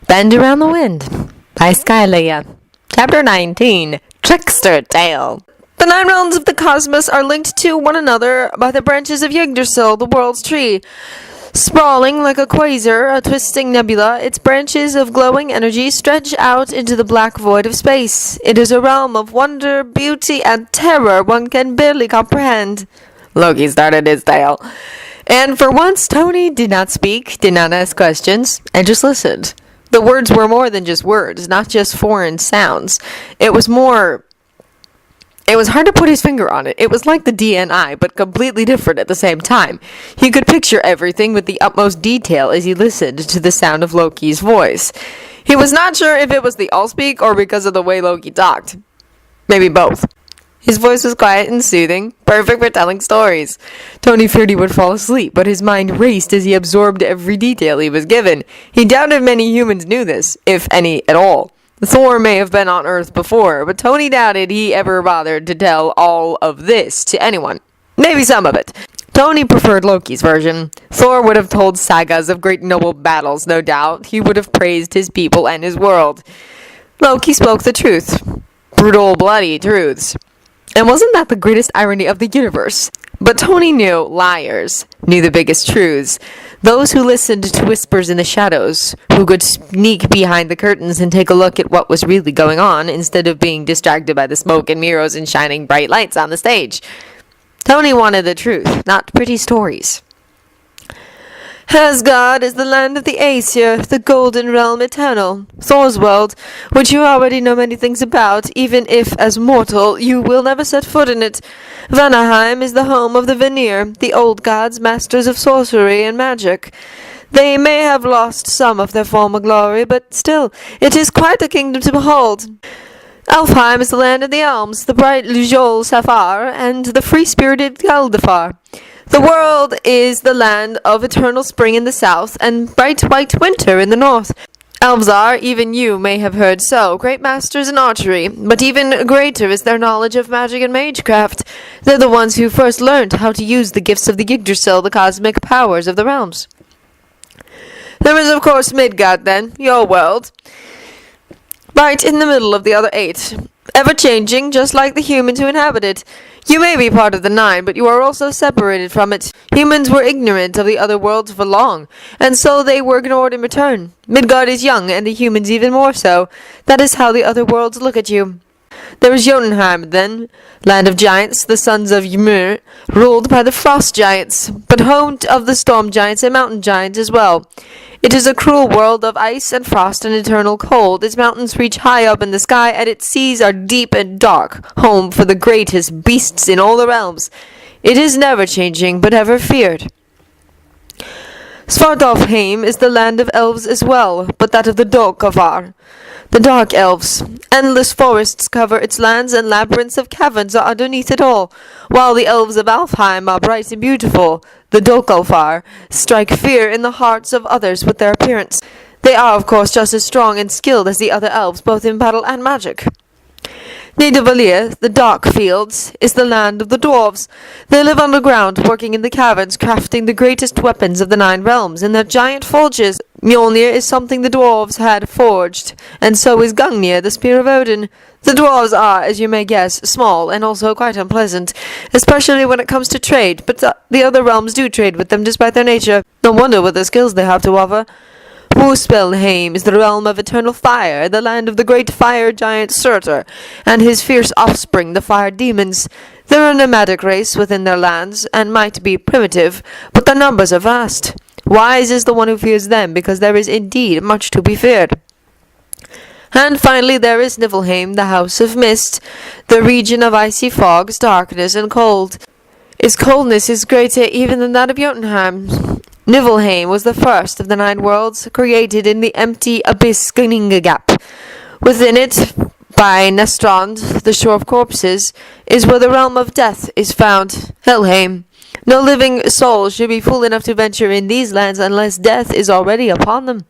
Bend Around the Wind by Skylia. Chapter 19, Trickster Tale. The 9 realms of the cosmos are linked to one another by the branches of Yggdrasil, the world's tree. Sprawling like a quasar, a twisting nebula, its branches of glowing energy stretch out into the black void of space. It is a realm of wonder, beauty, and terror one can barely comprehend. Loki started his tale. And for once, Tony did not speak, did not ask questions, and just listened. The words were more than just words, not just foreign sounds. It was hard to put his finger on it. It was like the DNI, but completely different at the same time. He could picture everything with the utmost detail as he listened to the sound of Loki's voice. He was not sure if it was the Allspeak or because of the way Loki talked. Maybe both. His voice was quiet and soothing, perfect for telling stories. Tony feared he would fall asleep, but his mind raced as he absorbed every detail he was given. He doubted many humans knew this, if any at all. Thor may have been on Earth before, but Tony doubted he ever bothered to tell all of this to anyone. Maybe some of it. Tony preferred Loki's version. Thor would have told sagas of great noble battles, no doubt. He would have praised his people and his world. Loki spoke the truth. Brutal, bloody truths. And wasn't that the greatest irony of the universe? But Tony knew liars knew the biggest truths. Those who listened to whispers in the shadows, who could sneak behind the curtains and take a look at what was really going on instead of being distracted by the smoke and mirrors and shining bright lights on the stage. Tony wanted the truth, not pretty stories. Asgard is the land of the Aesir, the golden realm eternal. Thor's world, which you already know many things about, even if, as mortal, you will never set foot in it. Vanaheim is the home of the Vanir, the old gods, masters of sorcery and magic. They may have lost some of their former glory, but still, it is quite a kingdom to behold. Elfheim is the land of the elms, the bright Lujol Safar, and the free-spirited Galdafar. The world is the land of eternal spring in the south and bright white winter in the north. Elves are, even you may have heard so, great masters in archery, but even greater is their knowledge of magic and magecraft. They're the ones who first learned how to use the gifts of the Yggdrasil, the cosmic powers of the realms. There is, of course, Midgard, then, your world, right in the middle of the other 8. Ever-changing, just like the humans who inhabit it. You may be part of the 9, but you are also separated from it. Humans were ignorant of the other worlds for long, and so they were ignored in return. Midgard is young, and the humans even more so. That is how the other worlds look at you. There is Jotunheim, then, land of giants, the sons of Ymir, ruled by the frost giants, but home of the storm giants and mountain giants as well. It is a cruel world of ice and frost and eternal cold. Its mountains reach high up in the sky, and its seas are deep and dark, home for the greatest beasts in all the realms. It is never changing, but ever feared. Svartalfheim is the land of elves as well, but that of the Dolkafar, the dark elves. Endless forests cover its lands, and labyrinths of caverns are underneath it all, while the elves of Alfheim are bright and beautiful. The Dolkafar strike fear in the hearts of others with their appearance. They are, of course, just as strong and skilled as the other elves, both in battle and magic. Nidavellir, the Dark Fields, is the land of the dwarves. They live underground, working in the caverns, crafting the greatest weapons of the 9 realms in their giant forges. Mjolnir is something the dwarves had forged, and so is Gungnir, the spear of Odin. The dwarves are, as you may guess, small and also quite unpleasant, especially when it comes to trade, but the other realms do trade with them despite their nature. No wonder with the skills they have to offer. Muspelheim is the realm of eternal fire, the land of the great fire giant Surtur, and his fierce offspring, the fire demons. They're a nomadic race within their lands, and might be primitive, but their numbers are vast. Wise is the one who fears them, because there is indeed much to be feared. And finally there is Niflheim, the house of mist, the region of icy fogs, darkness, and cold. Its coldness is greater even than that of Jotunheim. Niflheim was the first of the 9 worlds, created in the empty abyss Gningagap. Within it, by Nestrand, the shore of corpses, is where the realm of death is found, Helheim. No living soul should be fool enough to venture in these lands unless death is already upon them.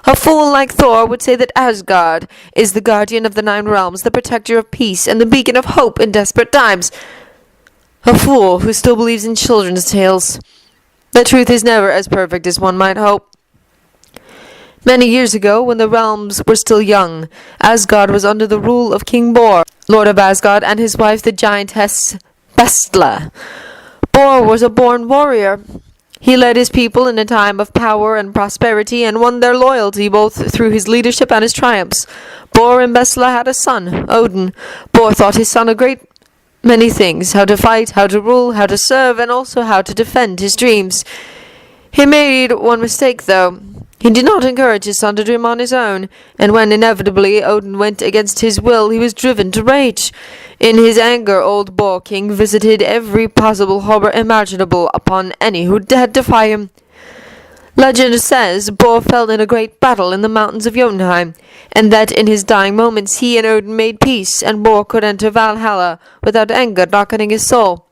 A fool like Thor would say that Asgard is the guardian of the 9 realms, the protector of peace, and the beacon of hope in desperate times. A fool who still believes in children's tales. The truth is never as perfect as one might hope. Many years ago, when the realms were still young, Asgard was under the rule of King Bor, lord of Asgard, and his wife the giantess Bestla. Bor was a born warrior. He led his people in a time of power and prosperity and won their loyalty both through his leadership and his triumphs. Bor and Bestla had a son, Odin. Bor taught his son a great many things: how to fight, how to rule, how to serve, and also how to defend his dreams. He made one mistake, though. He did not encourage his son to dream on his own, and when inevitably Odin went against his will, he was driven to rage. In his anger, old Bor King visited every possible horror imaginable upon any who dared defy him. Legend says Bor fell in a great battle in the mountains of Jotunheim, and that in his dying moments he and Odin made peace, and Bor could enter Valhalla without anger darkening his soul.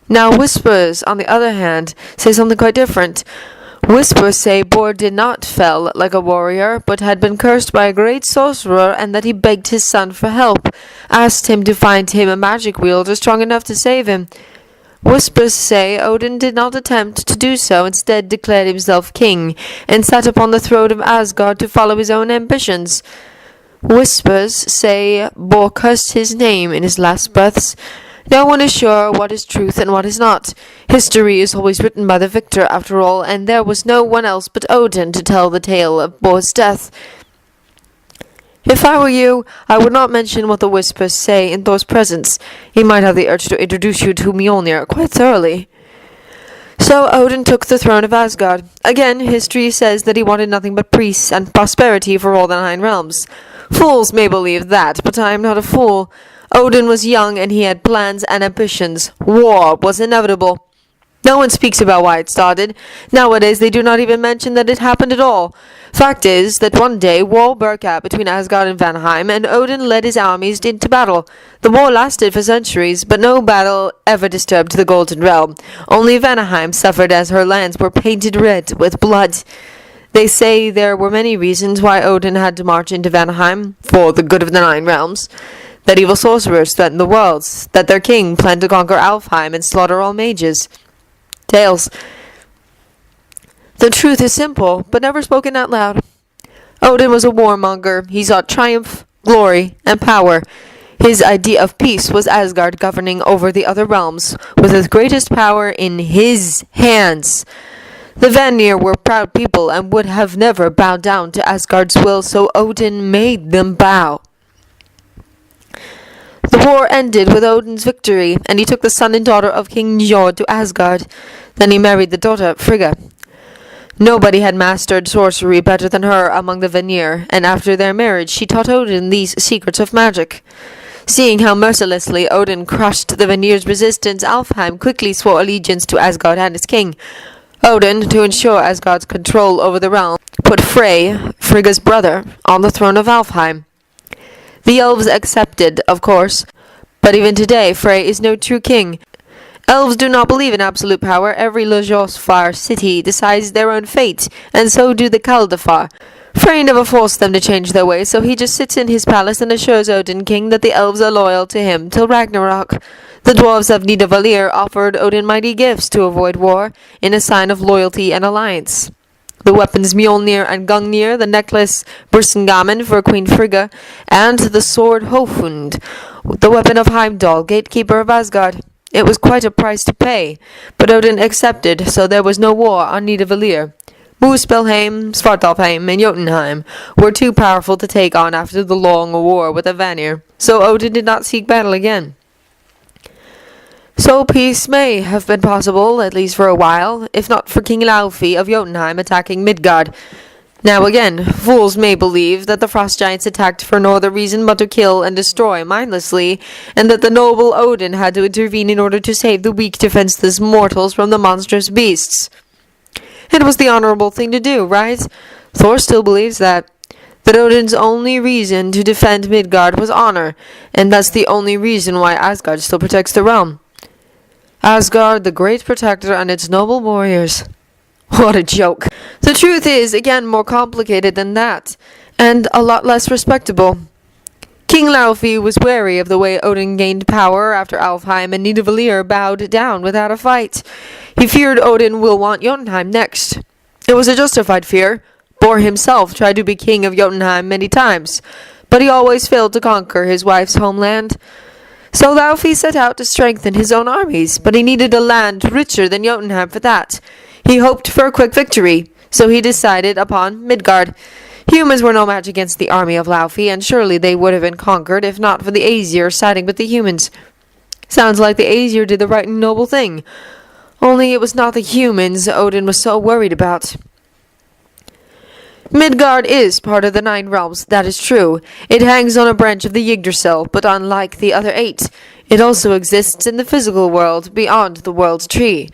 Now whispers, on the other hand, say something quite different. Whispers say Bor did not fell like a warrior, but had been cursed by a great sorcerer, and that he begged his son for help, asked him to find him a magic wielder strong enough to save him. Whispers say Odin did not attempt to do so, instead declared himself king, and sat upon the throne of Asgard to follow his own ambitions. Whispers say Bor cursed his name in his last breaths. No one is sure what is truth and what is not. History is always written by the victor, after all, and there was no one else but Odin to tell the tale of Bor's death. If I were you, I would not mention what the whispers say in Thor's presence. He might have the urge to introduce you to Mjolnir quite thoroughly. So Odin took the throne of Asgard. Again, history says that he wanted nothing but peace and prosperity for all the 9 realms. Fools may believe that, but I am not a fool. Odin was young and he had plans and ambitions. War was inevitable. No one speaks about why it started. Nowadays they do not even mention that it happened at all. Fact is that one day war broke out between Asgard and Valheim, and Odin led his armies into battle. The war lasted for centuries, but no battle ever disturbed the Golden Realm. Only Vanaheim suffered as her lands were painted red with blood. They say there were many reasons why Odin had to march into Vanaheim, for the good of the 9 realms. That evil sorcerers threatened the worlds, that their king planned to conquer Alfheim and slaughter all mages. Tales. The truth is simple, but never spoken out loud. Odin was a warmonger. He sought triumph, glory, and power. His idea of peace was Asgard governing over the other realms, with his greatest power in his hands. The Vanir were proud people and would have never bowed down to Asgard's will, so Odin made them bow. The war ended with Odin's victory, and he took the son and daughter of King Njord to Asgard. Then he married the daughter, Frigga. Nobody had mastered sorcery better than her among the Vanir, and after their marriage she taught Odin these secrets of magic. Seeing how mercilessly Odin crushed the Vanir's resistance, Alfheim quickly swore allegiance to Asgard and its king. Odin, to ensure Asgard's control over the realm, put Frey, Frigga's brother, on the throne of Alfheim. The elves accepted, of course, but even today Frey is no true king. Elves do not believe in absolute power. Every Ljósfar city decides their own fate, and so do the Kaldafar. Frey never forced them to change their ways, so he just sits in his palace and assures Odin king that the elves are loyal to him till Ragnarok. The dwarves of Nidavellir offered Odin mighty gifts to avoid war, in a sign of loyalty and alliance. The weapons Mjolnir and Gungnir, the necklace Brisingamen for Queen Frigga, and the sword Hofund, the weapon of Heimdall, gatekeeper of Asgard. It was quite a price to pay, but Odin accepted, so there was no war on Nidavellir. Muspelheim, Svartalfheim, and Jotunheim were too powerful to take on after the long war with the Vanir, so Odin did not seek battle again. So peace may have been possible, at least for a while, if not for King Laufey of Jotunheim attacking Midgard. Now again, fools may believe that the frost giants attacked for no other reason but to kill and destroy mindlessly, and that the noble Odin had to intervene in order to save the weak defenseless mortals from the monstrous beasts. It was the honorable thing to do, right? Thor still believes that. That Odin's only reason to defend Midgard was honor, and that's the only reason why Asgard still protects the realm. Asgard, the great protector, and its noble warriors. What a joke. The truth is, again, more complicated than that, and a lot less respectable. King Laufey was wary of the way Odin gained power after Alfheim and Nidavellir bowed down without a fight. He feared Odin will want Jotunheim next. It was a justified fear, Bor himself tried to be king of Jotunheim many times, but he always failed to conquer his wife's homeland. So Laufey set out to strengthen his own armies, but he needed a land richer than Jotunheim for that. He hoped for a quick victory, so he decided upon Midgard. Humans were no match against the army of Laufey, and surely they would have been conquered if not for the Aesir siding with the humans. Sounds like the Aesir did the right and noble thing. Only it was not the humans Odin was so worried about. Midgard is part of the 9 realms, that is true. It hangs on a branch of the Yggdrasil, but unlike the other 8, it also exists in the physical world beyond the world's tree.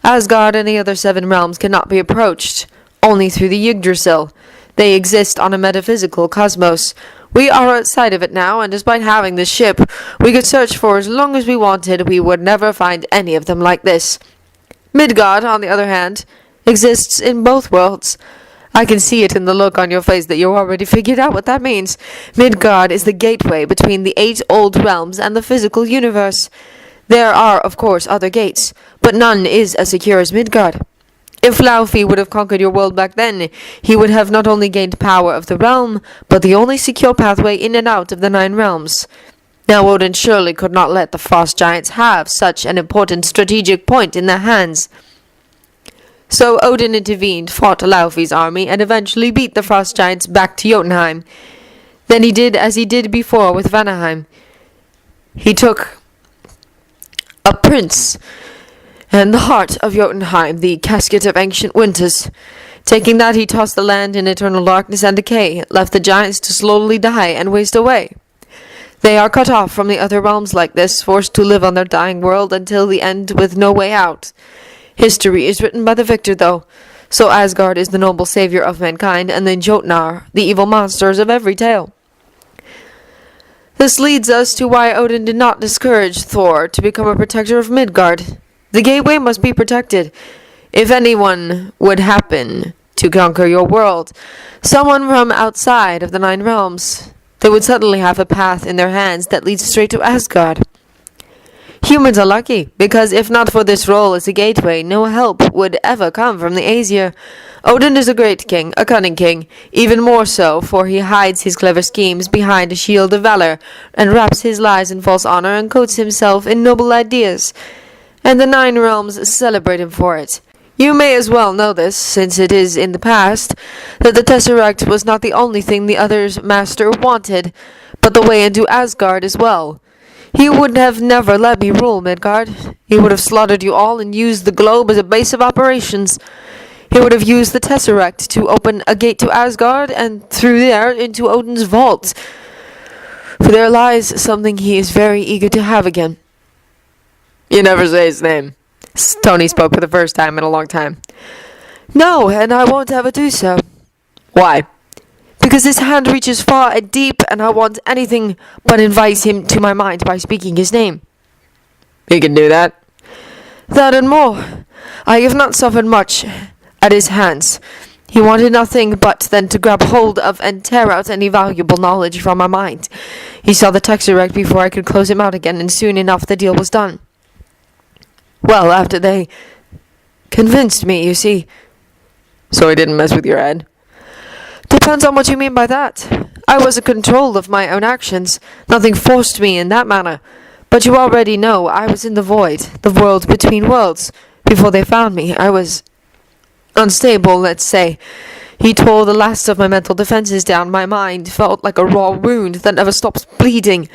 Asgard and the other 7 realms cannot be approached, only through the Yggdrasil. They exist on a metaphysical cosmos. We are outside of it now, and despite having this ship we could search for as long as we wanted, we would never find any of them like this. Midgard, on the other hand, exists in both worlds. I can see it in the look on your face that you already figured out what that means. Midgard is the gateway between the 8 old realms and the physical universe. There are, of course, other gates, but none is as secure as Midgard. If Laufey would have conquered your world back then, he would have not only gained power of the realm, but the only secure pathway in and out of the 9 realms. Now Odin surely could not let the frost giants have such an important strategic point in their hands. So Odin intervened, fought Laufey's army, and eventually beat the frost giants back to Jotunheim. Then he did as he did before with Vanaheim. He took a prince and the heart of Jotunheim, the casket of ancient winters. Taking that, he tossed the land in eternal darkness and decay, left the giants to slowly die and waste away. They are cut off from the other realms like this, forced to live on their dying world until the end with no way out. History is written by the victor, though. So Asgard is the noble savior of mankind, and then Jotnar, the evil monsters of every tale. This leads us to why Odin did not discourage Thor to become a protector of Midgard. The gateway must be protected. If anyone would happen to conquer your world, someone from outside of the 9 realms, they would suddenly have a path in their hands that leads straight to Asgard. Humans are lucky, because if not for this role as a gateway, no help would ever come from the Aesir. Odin is a great king, a cunning king, even more so, for he hides his clever schemes behind a shield of valor, and wraps his lies in false honor, and coats himself in noble ideas. And the 9 realms celebrate him for it. You may as well know this, since it is in the past, that the Tesseract was not the only thing the other's master wanted, but the way into Asgard as well. He would have never let me rule Midgard. He would have slaughtered you all and used the globe as a base of operations. He would have used the Tesseract to open a gate to Asgard, and through there into Odin's vault. For there lies something he is very eager to have again. You never say his name. Tony spoke for the first time in a long time. No, and I won't ever do so. Why? Because his hand reaches far and deep, and I want anything but invite him to my mind by speaking his name. He can do that? That and more. I have not suffered much at his hands. He wanted nothing but then to grab hold of and tear out any valuable knowledge from my mind. He saw the Tesseract before I could close him out again, and soon enough the deal was done. Well, after they convinced me, you see. So he didn't mess with your head? Depends on what you mean by that. I was in control of my own actions. Nothing forced me in that manner. But you already know I was in the void, the world between worlds. Before they found me, I was unstable, let's say. He tore the last of my mental defenses down. My mind felt like a raw wound that never stops bleeding.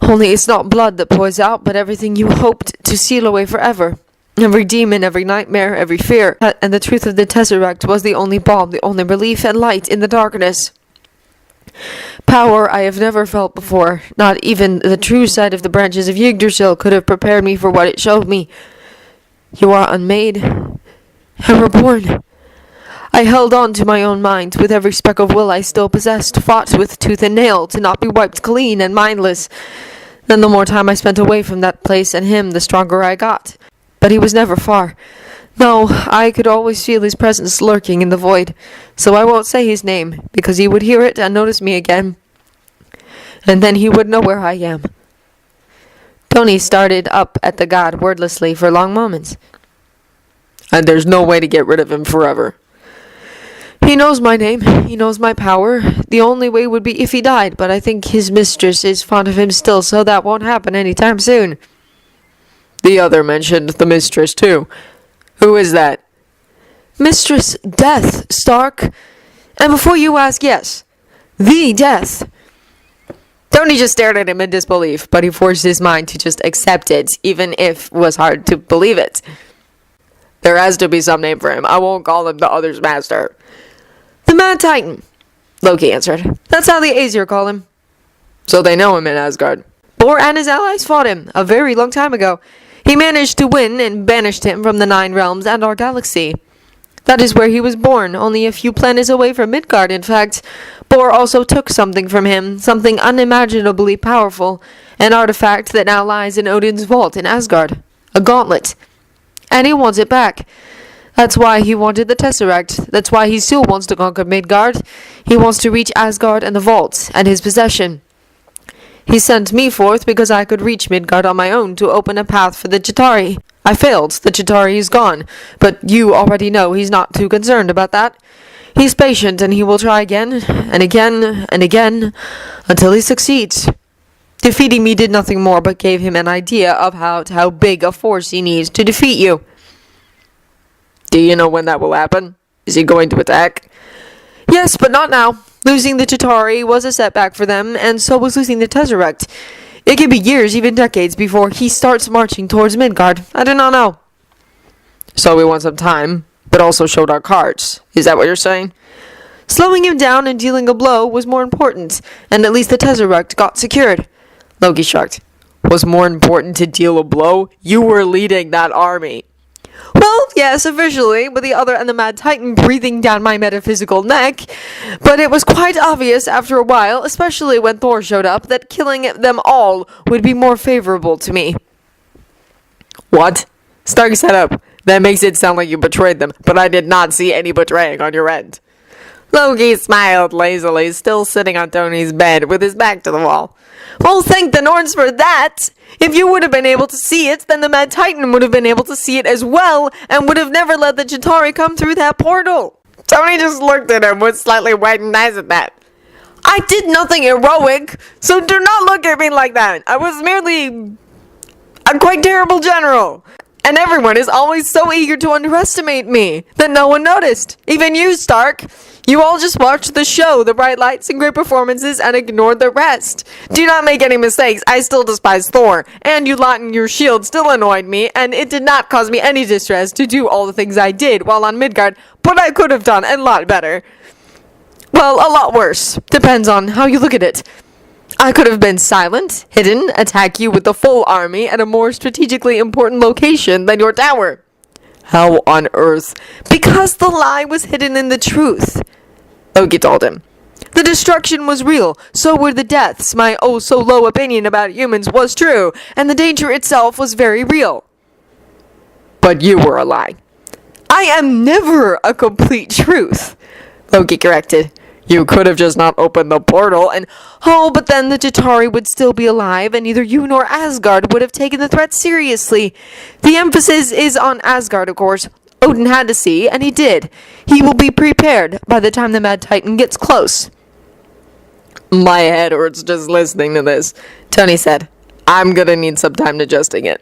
Only it's not blood that pours out, but everything you hoped to seal away forever. Every demon, every nightmare, every fear. And the truth of the Tesseract was the only balm, the only relief and light in the darkness. Power I have never felt before. Not even the true sight of the branches of Yggdrasil could have prepared me for what it showed me. You are unmade and reborn. I held on to my own mind with every speck of will I still possessed, fought with tooth and nail to not be wiped clean and mindless. Then the more time I spent away from that place and him, the stronger I got. But he was never far. No, I could always feel his presence lurking in the void, so I won't say his name, because he would hear it and notice me again. And then he would know where I am. Tony started up at the god wordlessly for long moments. And there's no way to get rid of him forever. He knows my name. He knows my power. The only way would be if he died, but I think his mistress is fond of him still, so that won't happen anytime soon. The other mentioned the mistress, too. Who is that? Mistress Death, Stark. And before you ask, yes, the Death. Tony just stared at him in disbelief, but he forced his mind to just accept it, even if it was hard to believe it. There has to be some name for him. I won't call him the other's master. The Mad Titan, Loki answered. That's how the Aesir call him. So they know him in Asgard. Bor and his allies fought him a very long time ago. He managed to win and banished him from the 9 realms and our galaxy. That is where he was born, only a few planets away from Midgard, in fact. Bor also took something from him, something unimaginably powerful, an artifact that now lies in Odin's vault in Asgard. A gauntlet. And he wants it back. That's why he wanted the Tesseract. That's why he still wants to conquer Midgard. He wants to reach Asgard and the vault, and his possession. He sent me forth because I could reach Midgard on my own to open a path for the Chitauri. I failed. The Chitauri is gone, but you already know he's not too concerned about that. He's patient, and he will try again, and again, and again, until he succeeds. Defeating me did nothing more but gave him an idea of how big a force he needs to defeat you. Do you know when that will happen? Is he going to attack? Yes, but not now. Losing the Chitauri was a setback for them, and so was losing the Tesseract. It could be years, even decades, before he starts marching towards Midgard. I do not know. So we want some time, but also showed our cards. Is that what you're saying? Slowing him down and dealing a blow was more important, and at least the Tesseract got secured. Loki shrugged. Was more important to deal a blow? You were leading that army. Well, yes, officially, with the other and the Mad Titan breathing down my metaphysical neck, but it was quite obvious after a while, especially when Thor showed up, that killing them all would be more favorable to me. What? Stark sat up. That makes it sound like you betrayed them, but I did not see any betraying on your end. Loki smiled lazily, still sitting on Tony's bed with his back to the wall. Well, thank the Norns for that! If you would have been able to see it, then the Mad Titan would have been able to see it as well, and would have never let the Chitauri come through that portal. Tony just looked at him with slightly widened eyes at that. I did nothing heroic, so do not look at me like that. I was merely a quite terrible general. And everyone is always so eager to underestimate me that no one noticed. Even you, Stark. You all just watched the show, the bright lights and great performances, and ignored the rest. Do not make any mistakes. I still despise Thor, and you lot in your shield still annoyed me, and it did not cause me any distress to do all the things I did while on Midgard, but I could have done a lot better. Well, a lot worse. Depends on how you look at it. I could have been silent, hidden, attack you with the full army at a more strategically important location than your tower. How on earth? Because the lie was hidden in the truth. Loki told him. The destruction was real, so were the deaths. My oh so low opinion about humans was true, and the danger itself was very real. But you were a lie. I am never a complete truth, Loki corrected. You could have just not opened the portal and... Oh, but then the Chitauri would still be alive, and neither you nor Asgard would have taken the threat seriously. The emphasis is on Asgard, of course. Odin had to see, and he did. He will be prepared by the time the Mad Titan gets close. My head hurts just listening to this, Tony said. I'm gonna need some time digesting it.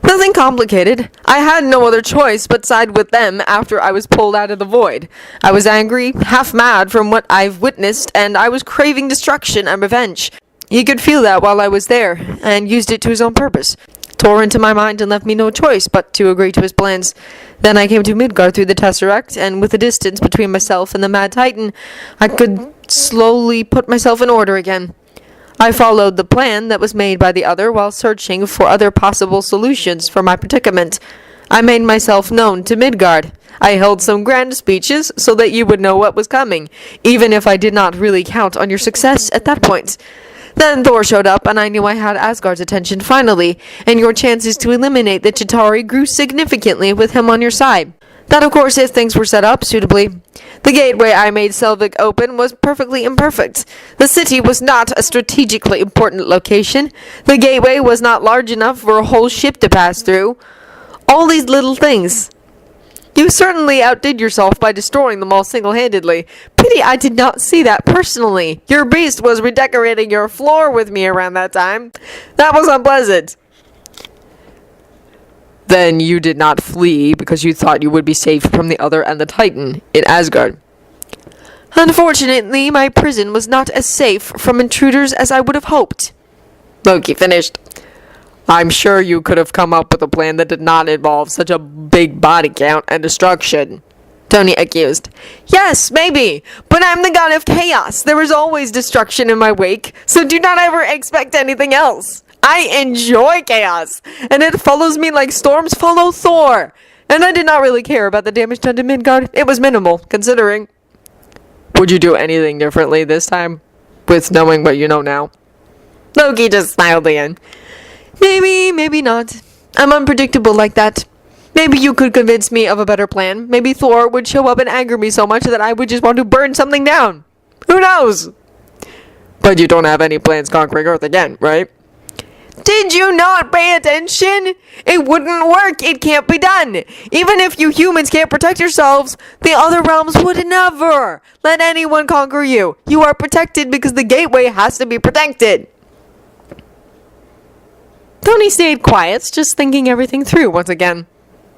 Nothing complicated. I had no other choice but side with them after I was pulled out of the void. I was angry, half mad from what I've witnessed, and I was craving destruction and revenge. He could feel that while I was there, and used it to his own purpose. Tore into my mind and left me no choice but to agree to his plans. Then I came to Midgard through the Tesseract, and with the distance between myself and the Mad Titan, I could slowly put myself in order again. I followed the plan that was made by the other while searching for other possible solutions for my predicament. I made myself known to Midgard. I held some grand speeches so that you would know what was coming, even if I did not really count on your success at that point. Then Thor showed up, and I knew I had Asgard's attention finally, and your chances to eliminate the Chitauri grew significantly with him on your side. That, of course, if things were set up suitably. The gateway I made Selvig open was perfectly imperfect. The city was not a strategically important location. The gateway was not large enough for a whole ship to pass through. All these little things. You certainly outdid yourself by destroying them all single-handedly. Pity I did not see that personally. Your beast was redecorating your floor with me around that time. That was unpleasant. Then you did not flee because you thought you would be safe from the other and the Titan in Asgard. Unfortunately, my prison was not as safe from intruders as I would have hoped. Loki finished. I'm sure you could have come up with a plan that did not involve such a big body count and destruction. Tony accused. Yes, maybe, but I'm the god of chaos. There is always destruction in my wake, so do not ever expect anything else. I enjoy chaos, and it follows me like storms follow Thor. And I did not really care about the damage done to Midgard. It was minimal, considering. Would you do anything differently this time, with knowing what you know now? Loki just smiled again. Maybe, maybe not. I'm unpredictable like that. Maybe you could convince me of a better plan. Maybe Thor would show up and anger me so much that I would just want to burn something down. Who knows? But you don't have any plans conquering Earth again, right? Did you not pay attention? It wouldn't work. It can't be done. Even if you humans can't protect yourselves, the other realms would never let anyone conquer you. You are protected because the gateway has to be protected. Tony stayed quiet, just thinking everything through once again.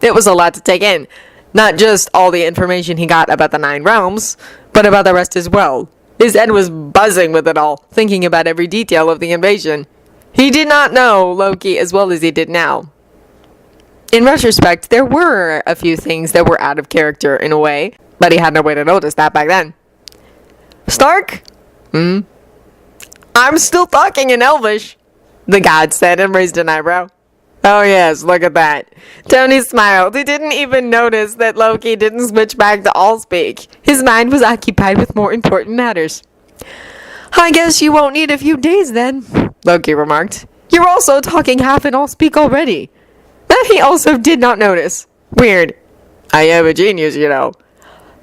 It was a lot to take in. Not just all the information he got about the 9 realms, but about the rest as well. His head was buzzing with it all, thinking about every detail of the invasion. He did not know Loki as well as he did now. In retrospect, there were a few things that were out of character in a way, but he had no way to notice that back then. Stark? I'm still talking in Elvish, the god said and raised an eyebrow. Oh yes, look at that. Tony smiled. He didn't even notice that Loki didn't switch back to Allspeak. His mind was occupied with more important matters. I guess you won't need a few days then, Loki remarked. You're also talking half in Allspeak already. That he also did not notice. Weird. I am a genius, you know.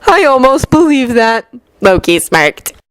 I almost believe that, Loki smirked.